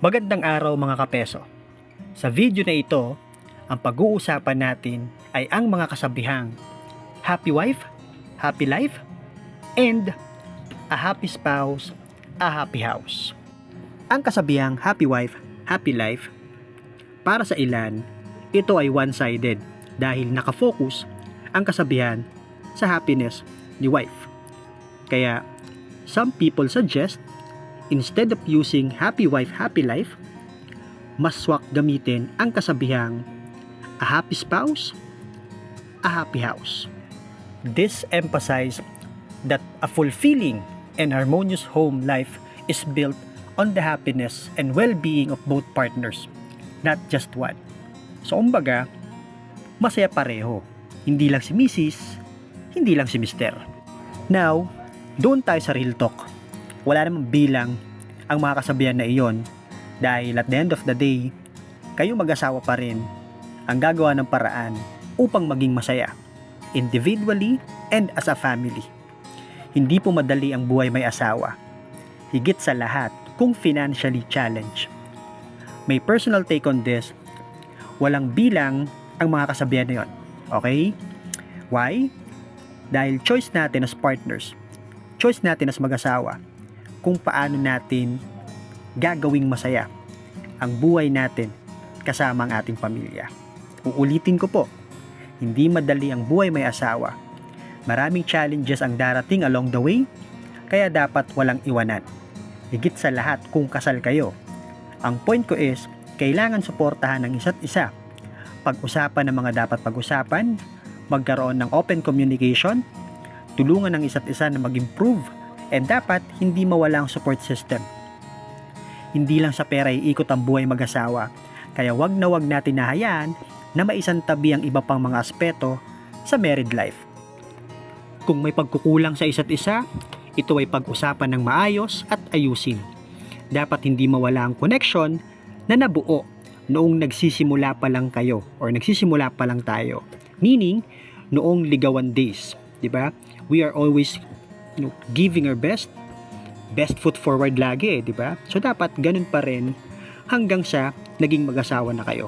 Magandang araw mga kapeso. Sa video na ito, ang pag-uusapan natin ay ang mga kasabihang happy wife, happy life, and a happy spouse, a happy house. Ang kasabihang happy wife, happy life, para sa ilan, ito ay one-sided dahil nakafocus ang kasabihan sa happiness ni wife. Kaya, some people suggest instead of using happy wife, happy life, mas swak gamitin ang kasabihang a happy spouse, a happy house. This emphasizes that a fulfilling and harmonious home life is built on the happiness and well-being of both partners, not just one. So, kumbaga, masaya pareho. Hindi lang si Mrs., hindi lang si Mr. Now, doon tayo sa real talk. Wala namang bilang ang mga kasabihan na iyon dahil at the end of the day, kayong mag-asawa pa rin ang gagawa ng paraan upang maging masaya, individually and as a family. Hindi po madali ang buhay may asawa. Higit sa lahat kung financially challenged. May personal take on this, walang bilang ang mga kasabihan na iyon. Okay? Why? Dahil choice natin as partners, choice natin as mag-asawa, kung paano natin gagawing masaya ang buhay natin kasama ang ating pamilya. Uulitin ko po, hindi madali ang buhay may asawa. Maraming challenges ang darating along the way, kaya dapat walang iwanan. Higit sa lahat kung kasal kayo. Ang point ko is, kailangan suportahan ng isa't isa. Pag-usapan ng mga dapat pag-usapan, magkaroon ng open communication, tulungan ng isa't isa na mag-improve, and dapat hindi mawala ang support system. Hindi lang sa pera iikot ang buhay mag-asawa, kaya wag na wag natin nahayaan na maisantabi ang iba pang mga aspeto sa married life. Kung may pagkukulang sa isa't isa, ito ay pag-usapan ng maayos at ayusin. Dapat hindi mawala ang connection na nabuo noong nagsisimula pa lang kayo or nagsisimula pa lang tayo. Meaning, noong ligawan days, di ba? We are always giving our best foot forward lagi, di ba? So dapat ganun pa rin hanggang sa naging mag-asawa na kayo.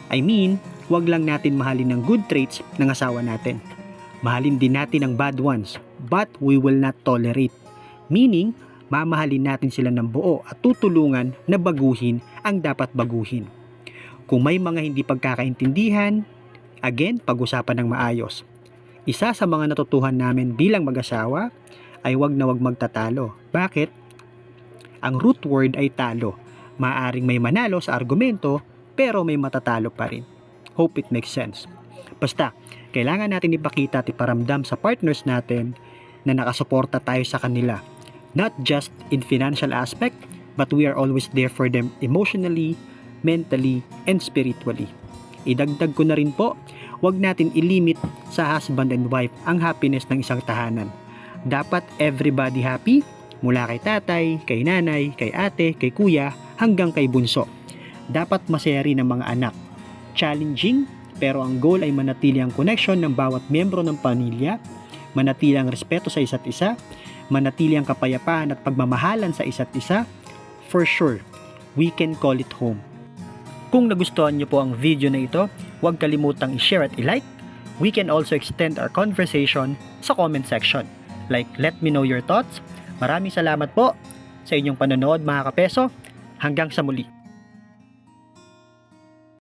I mean, wag lang natin mahalin ng good traits ng asawa natin. Mahalin din natin ang bad ones, but we will not tolerate. Meaning, mamahalin natin sila ng buo at tutulungan na baguhin ang dapat baguhin. Kung may mga hindi pagkakaintindihan, again, pag-usapan ng maayos. Isa sa mga natutuhan namin bilang mag-asawa ay wag na wag magtatalo. Bakit? Ang root word ay talo. Maaring may manalo sa argumento pero may matatalo pa rin. Hope it makes sense. Basta, kailangan natin ipakita at iparamdam sa partners natin na nakasuporta tayo sa kanila. Not just in financial aspect, but we are always there for them emotionally, mentally, and spiritually. Idagdag ko na rin po, wag natin ilimit sa husband and wife ang happiness ng isang tahanan. Dapat everybody happy, mula kay tatay, kay nanay, kay ate, kay kuya, hanggang kay bunso. Dapat masaya rin ang mga anak. Challenging, pero ang goal ay manatili ang connection ng bawat miyembro ng pamilya, manatili ang respeto sa isa't isa, manatili ang kapayapaan at pagmamahalan sa isa't isa. For sure, we can call it home. Kung nagustuhan niyo po ang video na ito, huwag kalimutang i-share at i-like. We can also extend our conversation sa comment section. Like, let me know your thoughts. Maraming salamat po sa inyong panonood mga kapeso. Hanggang sa muli.